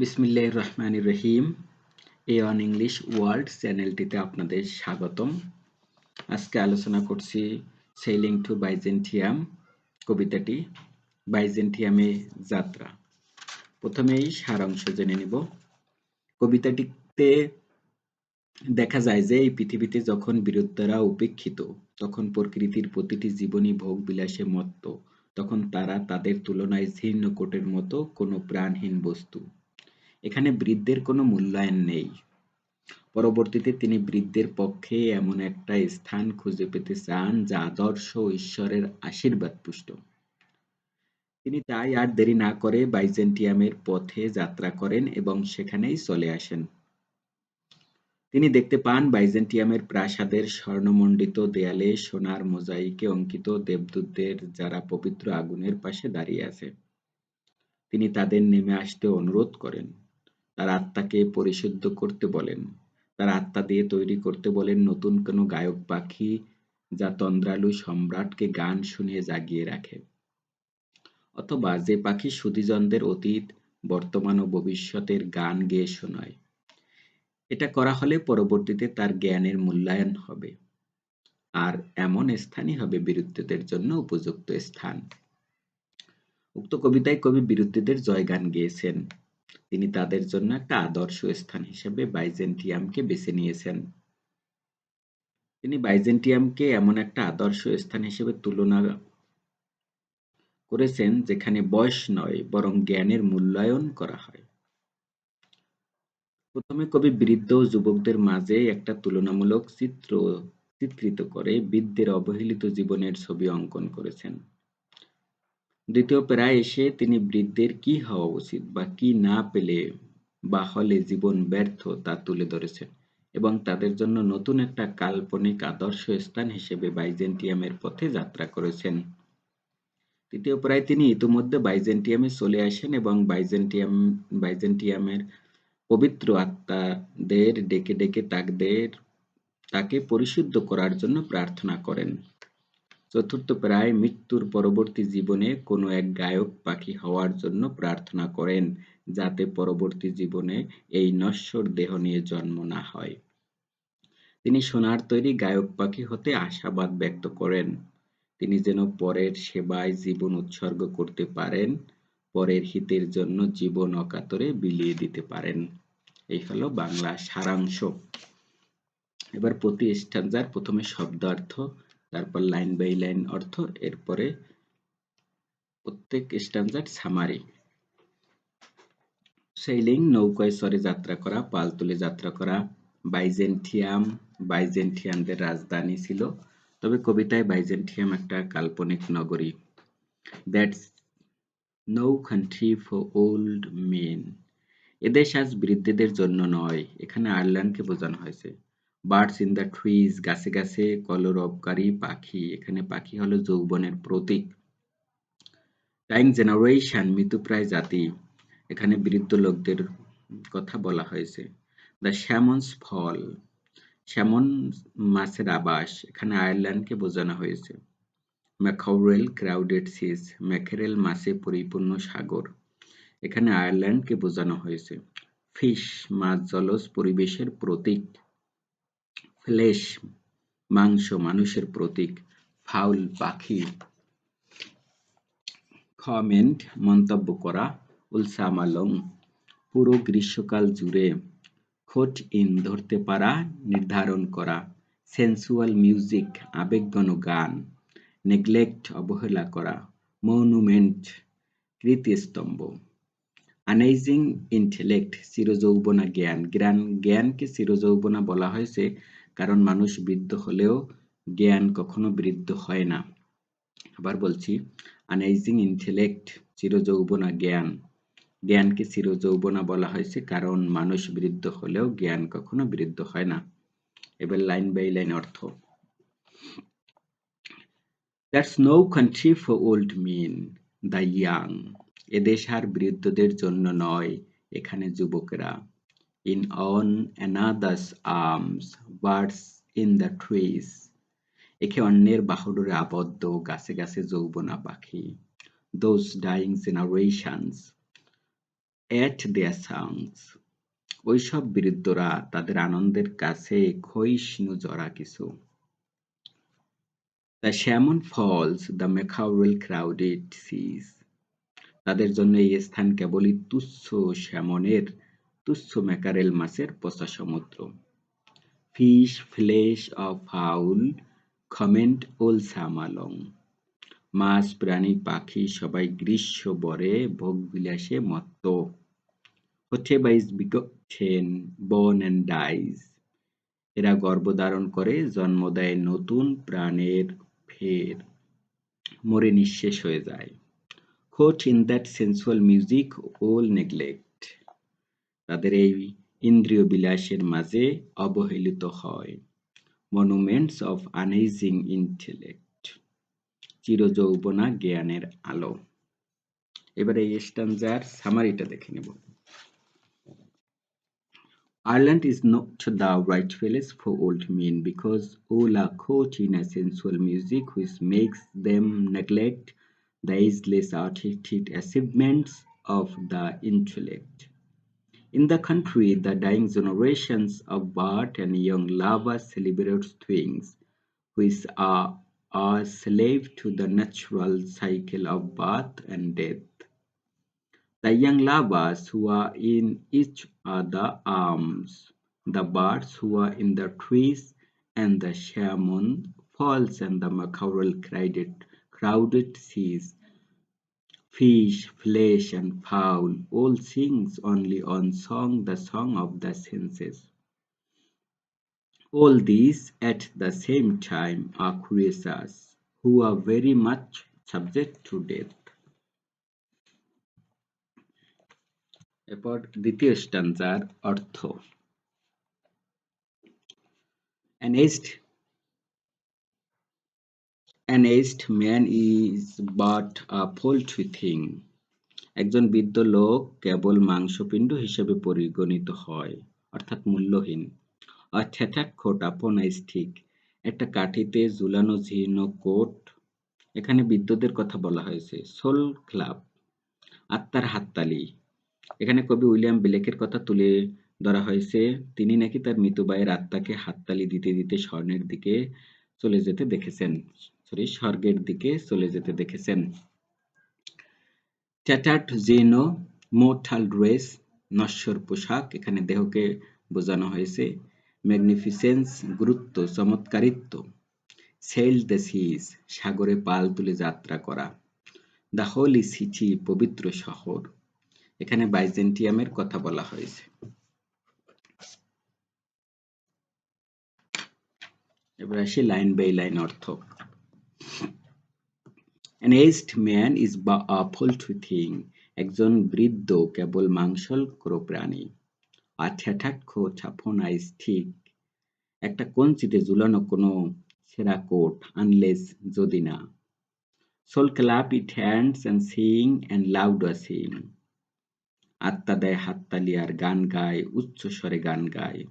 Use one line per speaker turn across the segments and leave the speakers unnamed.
বিসমিল্লাহির রহমানির রহিম। এ on English world চ্যানেলটিতে আপনাদের স্বাগতম। আজকে আলোচনা করছি সেইলিং টু বাইজেন্টিয়াম কবিতাটি, বাইজেন্টিয়ামে যাত্রা। প্রথমেই সারাংশ জেনে নিব। কবিতাটিতে দেখা যায় যে এই পৃথিবীতে যখন বিরোধীরা উপেক্ষিত, তখন প্রকৃতির প্রতিটি জীবনী ভোগ বিলাসে মত্ত, তখন তারা তাদের তুলনায় জীর্ণ কোটের মতো কোনো প্রাণহীন বস্তু। এখানে বৃদ্ধের কোনো মূল্যায়ন নেই। পরবর্তীতে তিনি বৃদ্ধের পক্ষে এমন একটা স্থান খুঁজে পেতে চান যা আদর্শ ঈশ্বরের আশীর্বাদ পুষ্ট। তিনি তাই আর দেরি না করে বাইজেন্টিয়ামের পথে যাত্রা করেন এবং সেখানেই চলে আসেন। তিনি দেখতে পান বাইজেন্টিয়ামের প্রাসাদের স্বর্ণমণ্ডিত দেয়ালে সোনার মোজাইকে অঙ্কিত দেবদূতদের, যারা পবিত্র আগুনের পাশে দাঁড়িয়ে আছে। তিনি তাদের নেমে আসতে অনুরোধ করেন, তার আত্মাকে পরিশুদ্ধ করতে বলেন, তার আত্মা দিয়ে তৈরি করতে বলেন নতুন কোনো গায়ক পাখি, যা তন্দ্রালু সম্রাটকে গান শুনিয়ে জাগিয়ে রাখে, অথবা যে পাখি সুধীজনদের অতীত, বর্তমান ও ভবিষ্যতের গান গেয়ে শোনায়। এটা করা হলে পরবর্তীতে তার জ্ঞানের মূল্যায়ন হবে, আর এমন স্থানই হবে বিরুদ্ধদের জন্য উপযুক্ত স্থান। উক্ত কবিতায় কবি বিরুদ্ধদের জয়গান গেয়েছেন। তিনি তাদের জন্য একটা আদর্শ স্থান হিসেবে বাইজেন্টিয়ামকে বেছে নিয়েছেন। তিনি বাইজেন্টিয়ামকে এমন একটা আদর্শ স্থান হিসেবে তুলনা করেছেন যেখানে বয়স নয়, বরং জ্ঞানের মূল্যায়ন করা হয়। প্রথমে কবি বৃদ্ধ ও যুবকদের মাঝে একটা তুলনামূলক চিত্র চিত্রিত করে বৃদ্ধের অবহেলিত জীবনের ছবি অঙ্কন করেছেন। দ্বিতীয় প্যারায় এসে তিনি বৃদ্ধের কি হওয়া উচিত বা কি না পেলে বা হলে জীবন ব্যর্থ তা তুলে ধরেছেন এবং তাদের জন্য নতুন একটা কাল্পনিক আদর্শ স্থান হিসেবে বাইজেন্টিয়ামের পথে যাত্রা করেছেন। তৃতীয় প্যারায় তিনি ইতিমধ্যে বাইজেন্টিয়ামে চলে আসেন এবং বাইজেন্টিয়ামের পবিত্র আত্মাদের ডেকে ডেকে তাকে পরিশুদ্ধ করার জন্য প্রার্থনা করেন। চতুর্থ প্যারায় মৃত্যুর পরবর্তী জীবনে কোনো এক গায়ক পাখি হওয়ার জন্য প্রার্থনা করেন, যাতে পরবর্তী জীবনে এই নশ্বর দেহ নিয়ে জন্ম না হয়। তিনি সোনার তৈরি গায়ক পাখি হতে আশাবাদ ব্যক্ত করেন। তিনি যেন পরের সেবায় জীবন উৎসর্গ করতে পারেন, পরের হিতের জন্য জীবন অকাতরে বিলিয়ে দিতে পারেন। এই হলো বাংলা সারাংশ। এবার প্রতি স্ট্যান্জার প্রথমে শব্দার্থ, তারপর লাইন বাই লাইন অর্থ, এরপরে প্রত্যেক স্ট্যান্জার সামারি। সেইলিং নৌকায় চড়ে যাত্রা করা, পাল তুলে যাত্রা করা। বাইজেন্টিয়াম বাইজেন্টিয়ানদের রাজধানী ছিল, তবে কবিতায় বাইজেন্টিয়াম একটা কাল্পনিক নগরী। That's no country for old men. এদেশ আজ বৃদ্ধদের জন্য নয়, এখানে আয়ারল্যান্ডকে বোঝানো হয়েছে। বার্ডস ইন দ্য ট্রিজ, গাছে গাছে কলরবকারী পাখি, এখানে পাখি হলো যৌবনের প্রতীক। ডাইং জেনারেশন, মৃতপ্রায় জাতি, এখানে বৃদ্ধ লোকদের কথা বলা হয়েছে। দ্য স্যামন্স ফল, স্যামন মাছের আবাস, এখানে আয়ারল্যান্ডকে বোঝানো হয়েছে। ম্যাকাউরেল ক্রাউডেড সিজ, ম্যাকেরেল মাছে পরিপূর্ণ সাগর, এখানে আয়ারল্যান্ডকে বোঝানো হয়েছে। ফিশ, মাছ জলজ পরিবেশের প্রতীক। ফ্লেশ, মাংস মানুষের প্রতীক। ফাউল, পাখি। কমেন্ট, মন্তব্য করা। উলসামালং, পুরো গ্রীষ্মকাল জুড়ে। খোট ইন, ধরতে পারা, নির্ধারণ করা। সেন্সুয়াল মিউজিক, আবেগঘন গান। নেগলেক্ট, অবহেলা করা। মনুমেন্ট, কীর্তিস্তম্ভ। আনাইজিং ইন্টেলেক্ট, চিরযৌবনা জ্ঞান, জ্ঞানকে চিরযৌবনা বলা হয়েছে কারণ মানুষ বৃদ্ধ হলেও জ্ঞান কখনো বৃদ্ধ হয় না। আবার বলছি, আনাইজিং ইন্টেলেক্ট, চিরযৌবনা জ্ঞান, জ্ঞানকে চিরযৌবনা বলা হয়েছে কারণ মানুষ বৃদ্ধ হলেও জ্ঞান কখনো বৃদ্ধ হয় না। এবার লাইন বাই লাইন অর্থ। That's no country for old men, the young. এদেশ আর বৃদ্ধদের জন্য নয়, এখানে যুবকেরা। In one another's arms, birds in the trees, একে অন্যের বাহুডোরে আবদ্ধ গাছে গাছে যৌবনা পাখি। Those dying generations, at their songs. ওইসব বৃদ্ধরা তাদের আনন্দের কাছে ক্ষয়িষ্ণু জরা কিছু। The salmon falls, the mackerel crowded seas. তাদের জন্য এই স্থান কেবলই তুচ্ছ স্যামনের, তুচ্ছ ম্যাকারেল মাছের পচা সমুদ্র। Fish, flesh or fowl, comment all summer long. মাছ, প্রাণী, পাখি সবাই গ্রীষ্ম বরে ভোগবিলাসে মত্ত। Whatever is begotten, born and dies. এরা গর্ভধারণ করে, জন্ম দেয় নতুন প্রাণের, ফের মরে নিঃশেষ হয়ে যায়। Caught in that sensual music, all neglect. তাদের এই ইন্দ্রিয় বিলাসের মাঝে অবহেলিত হয়। Monuments of unageing intellect. চিরযৌবনা জ্ঞানের আলো। এবারে এই স্ট্যানজার সামারিটা দেখে নেব। Ireland is not the right place for old men because all are caught in a sensual music which makes them neglect the ageless artistic achievements of the intellect. In the country, the dying generations of bird and young lovers celebrate things which are slave to the natural cycle of birth and death. The young lovers who are in each other's arms, the birds who are in the trees, and the salmon falls and the mackerel crowded seas, fish, flesh, and fowl all sings only on song, the song of the senses. All these at the same time are creatures who are very much subject to death. এরপর দ্বিতীয় স্ট্যানজার অর্থ। An aged man is but a paltry thing. একজন বৃদ্ধ লোক কেবল মাংসপিণ্ড হিসেবে পরিগণিত হয়, অর্থাৎ মূল্যহীন। A tattered coat upon a stick. একটা কাঠিতে ঝুলানো জীর্ণ কোট। এখানে বৃদ্ধদের কথা বলা হয়েছে। সোল ক্লাব, আত্মার হাততালি। এখানে কবি উইলিয়াম ব্লেকের কথা তুলে ধরা হয়েছে। তিনি নাকি তার মৃত ভাইয়ের আত্মাকে হাততালি দিতে দিতে স্বর্গের দিকে চলে যেতে দেখেছেন। ট্যাটার্ড জীর্ণ, মোর্টাল ড্রেস নশ্বর পোশাক, এখানে দেহকে বোঝানো হয়েছে। ম্যাগনিফিসেন্স গুরুত্ব, চমৎকারিত্ব। সেল দ্য সিজ সাগরে পাল তুলে যাত্রা করা। দ্য হোলি সিটি পবিত্র শহর, এখানে বাইজেন্টিয়ামের কথা বলা হয়েছে। এবার আসি লাইন বাই লাইন অর্থ। An aged man is a paltry thing. একজন বৃদ্ধ কেবল মাংসল প্রাণী। A tattered coat upon a stick. একটা কঞ্চিতে ঝুলানো কোনো ছেঁড়া কোট, আনলেস যদি না। Soul clap its hands and sing and louder sing. আত্মা দেয় হাততালি আর গান গায়, উচ্চ স্বরে গান গায়।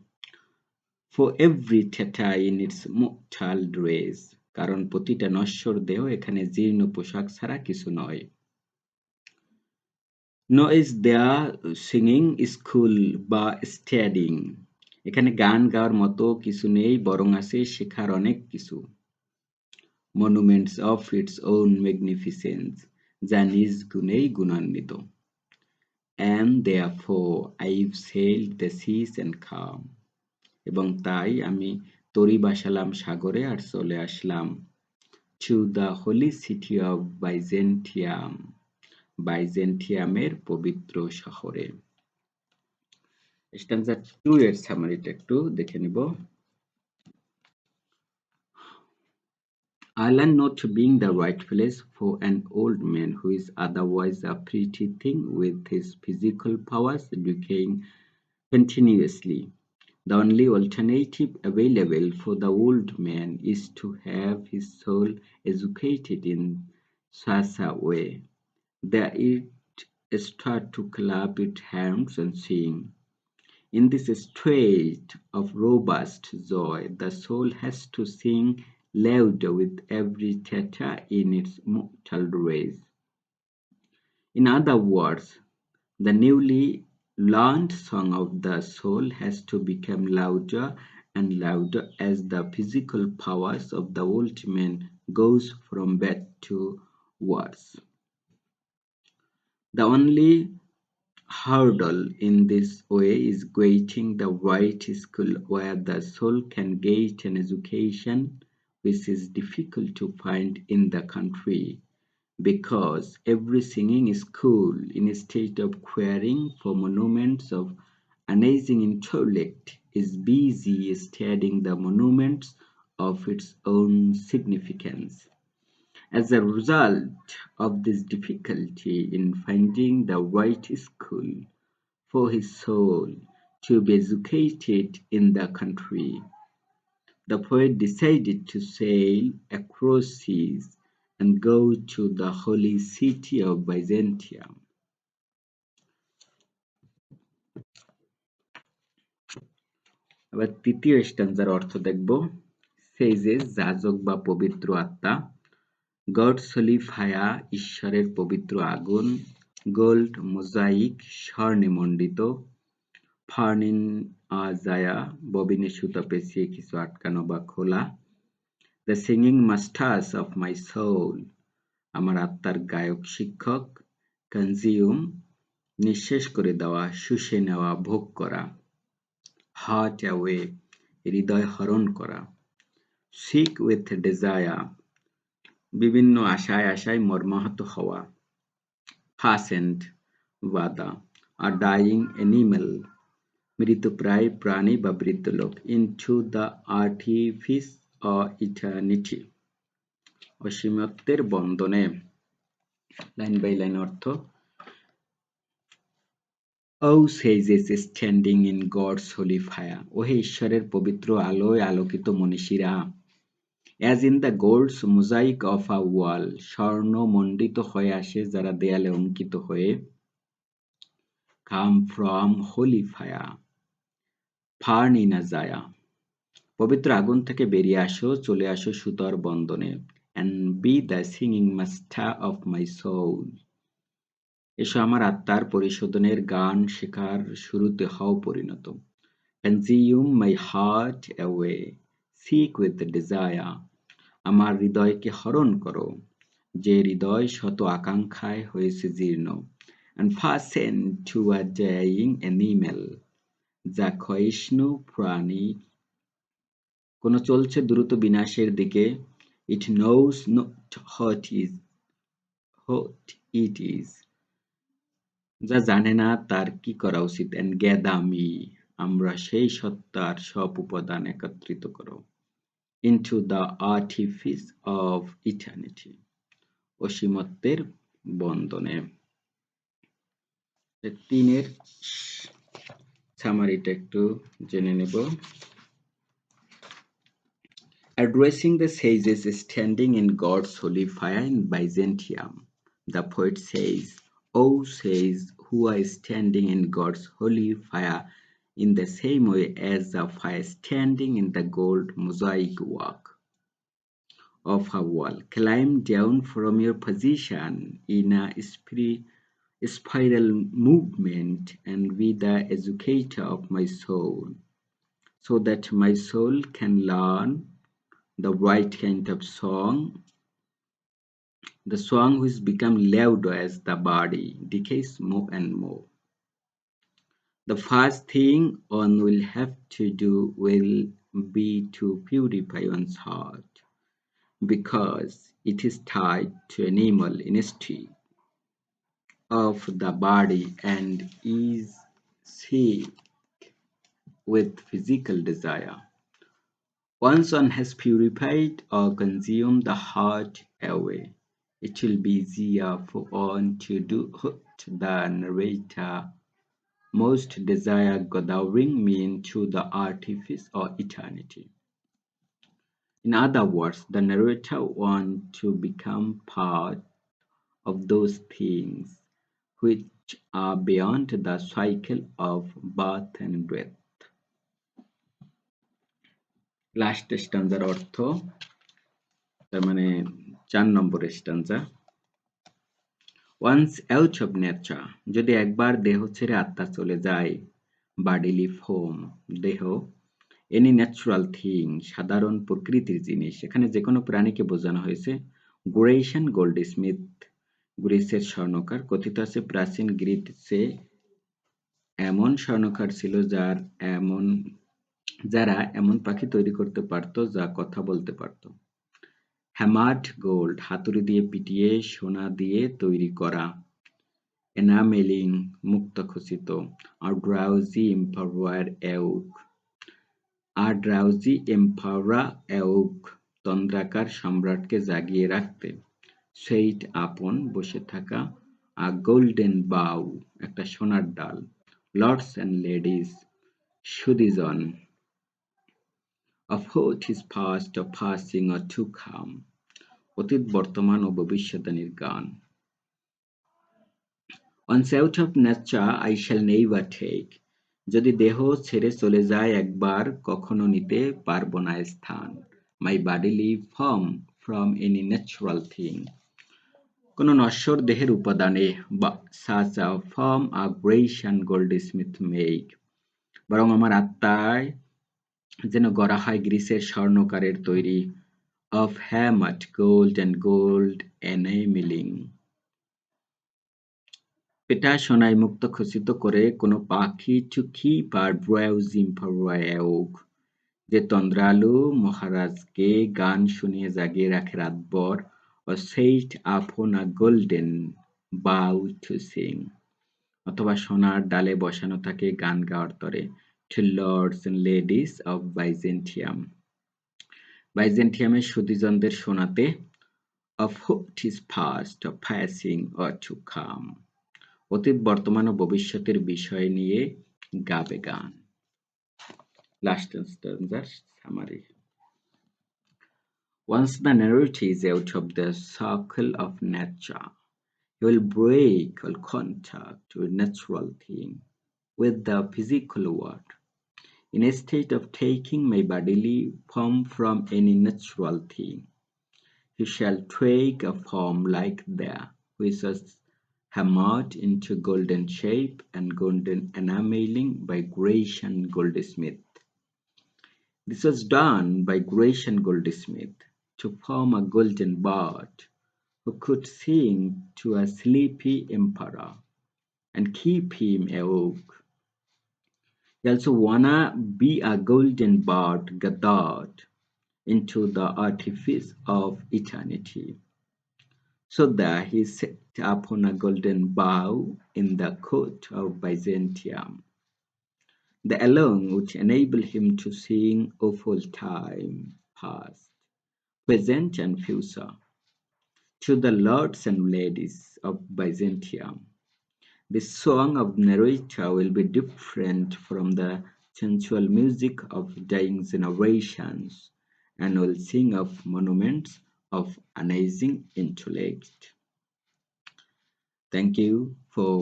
For every tatter in its mortal dress. কারণ প্রতিটা নশ্বর দেহ এখানে জীর্ণ পোশাক ছাড়া কিছু নয়। No is there singing school বা স্টাডিং, এখানে গান গাওয়ার মতো কিছু নেই, বরং আছে শেখার অনেক কিছু। Monuments of its own magnificence, যা নিজ গুণেই গুণান্বিত। And therefore I've sailed the seas and come. এবং তাই আমি তরি বাসালাম সাগরে আর চলে আসলাম to the holy city of Byzantium, বাইজেন্টিয়ামের পবিত্র শহরে। স্ট্যানজা 2 এর সামারিটা একটু দেখে নিব। Ireland not being the right place for an old man who is otherwise a pretty thing with his physical powers decaying continuously. The only alternative available for the old man is to have his soul educated in such a way that it start to clap its hands and sing. In this state of robust joy, the soul has to sing louder with every tatter in its mortal race. In other words, The newly learned song of the soul has to become louder and louder as the physical powers of the old man goes from bad to worse. The only hurdle in this way is getting the right school where the soul can get an education, which is difficult to find in the country because every singing school, instead of caring for monuments of unageing intellect, is busy studying the monuments of its own significance. As a result of this difficulty in finding the right school for his soul to be educated in the country, the poet decided to sail across seas and go to the holy city of Byzantium. এবার তৃতীয় স্ট্যান্জার অর্থ দেখব। সেজেস যাজক বা পবিত্র আত্মা, gods holy fire ঈশ্বরের পবিত্র আগুন, গোল্ড মোজাইক স্বর্ণে মণ্ডিত, ফার্নিন আজায়া ববিনে সুতা পেঁচিয়ে কিছু আটকানো বা খোলা, the singing masters of my soul আমার আত্মার গায়ক শিক্ষক, কনজিউম নিঃশেষ করে দেওয়া, শুষে নেওয়া, ভোগ করা, হার্ট অ্যাওয়ে হৃদয় হরণ করা, সিক উইথ ডেজায়ার বিভিন্ন আশায় আশায় মর্মাহত হওয়া, ফাসেন্ট বাদা, আ ডাইং অ্যানিমেল মৃতপ্রায় প্রাণী বা বৃদ্ধ লোক, into the artifice of eternity অসীমত্বের বন্ধনে। লাইন বাই লাইন অর্থ। O sages standing in God's holy fire, ওহে ঈশ্বরের পবিত্র আলোয় আলোকিত মনীষীরা, as in the golds mosaic of a wall স্বর্ণ মণ্ডিত হয়ে আসে যারা দেয়ালে অঙ্কিত হয়ে, come from holy fire perne in a gyre পবিত্র আগুন থেকে বেরিয়ে আসো, চলে আসো সুতর বন্দনে, and be the singing master of my soul এসো আমার আত্মার পরিশোধনের গান শেখার শুরুতে হও পরিণত, consume my heart away sick with desire আমার হৃদয়কে হরণ করো যে হৃদয় শত আকাঙ্ক্ষায় হয়েছে জীর্ণ, and fasten to a dying animal যা ক্ষয়িষ্ণু প্রাণী কোন চলছে দ্রুত বিনাশের দিকে, it knows not what it is যা জানে না তার কি করা উচিত, অ্যান্ড গ্যাদার মি আমরা সেই সত্তার সব উপাদান একত্রিত করো, into the artifice of eternity অসীমত্বের বন্ধনে। তিনের সামারিটা একটু জেনে নেব। Addressing the sages standing in God's holy fire in Byzantium, the poet says, O sages who are standing in God's holy fire in the same way as the fire standing in the gold mosaic work of a wall, climb down from your position in a spiral movement and be the educator of my soul, so that my soul can learn the right kind of song, the song which becomes louder as the body decays more and more. The first thing one will have to do will be to purify one's heart, because it is tied to animal instinct of the body and is sick with physical desire. Once one has purified or consumed the heart away, it will be easier for one to do what the narrator most desire gathering me into the artifice or eternity. In other words, the narrator wants to become part of those things which are beyond the cycle of birth and death. Last স্ট্যান্জার অর্থ, তার মানে 4 নম্বর স্ট্যান্জা। Once out of nature, যদি একবার দেহ ছেড়ে আত্মা চলে যায়, bodily form, দেহ, any natural thing, সাধারণ প্রকৃতির জিনিস, এখানে যে কোনো প্রাণীকে বোঝানো হয়েছে। গ্রেশন গোল্ডস্মিথ, গ্রিসের স্বর্ণকার। কথিত আছে প্রাচীন গ্রিসে এমন স্বর্ণকার ছিল যারা এমন পাখি তৈরি করতে পারত যা কথা বলতে পারত। হ্যামার্ড গোল্ড, হাতুড়ি দিয়ে পিটিয়ে সোনা দিয়ে তৈরি করা। এনামেলিং, মুক্তখচিত। আড্রাউজি এম্পাওয়ার এওক, তন্দ্রাকার সম্রাটকে জাগিয়ে রাখতে। সেইট আপন, বসে থাকা। গোল্ডেন বাউ, একটা সোনার ডাল। লর্ডস অ্যান্ড লেডিজ, সুদীজন। Of what is past or passing or to come, অতীত বর্তমান ও ভবিষ্যদ্বাণীর গান। Once out of nature I shall never take, যদি দেহ ছেড়ে চলে যায় একবার কখনো নিতে পারব না স্থান। My bodily form from any natural thing, কোনো নশ্বর দেহের উপাদানে। Such a form a Grecian goldsmith make, বরং আমার আত্মায় যেন গড়া হয় গ্রিসের স্বর্ণকারের তৈরি। Of hammered gold and gold enameling, পেটা সোনায় মুক্ত খচিত করে কোনো পাখি। To keep our browsing parrouk, যে তন্দ্রালু মহারাজকে গান শুনিয়ে জাগিয়ে রাখে রাতভর। Or set upon a golden bough to sing, অথবা সোনার ডালে বসানো থাকে গান গাওয়ার তরে। To lords and ladies of Byzantium, বাইজেন্টিয়ামের সুধীজনদের শোনাতে। Of what is past or passing or to come, অতীত বর্তমান ও ভবিষ্যতের বিষয় নিয়ে গাবে গান। Last stanza summary. Once the narrator is out of the circle of nature, he will break all contact with natural thing, with the physical world. In a state of taking my bodily form from any natural thing, he shall take a form like that which was hammered into golden shape and golden enameling by Grecian goldsmith. This was done by Grecian goldsmith to form a golden bird who could sing to a sleepy emperor and keep him awake. He also wanna be a golden bird gathered into the artifice of eternity, so that he set upon a golden bough in the court of Byzantium, the alone which enabled him to sing of all time past, present and future, to the lords and ladies of Byzantium. The song of narrator will be different from the sensual music of dying generations, and will sing of monuments of unageing intellect. Thank you for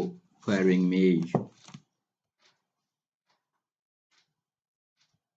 hearing me.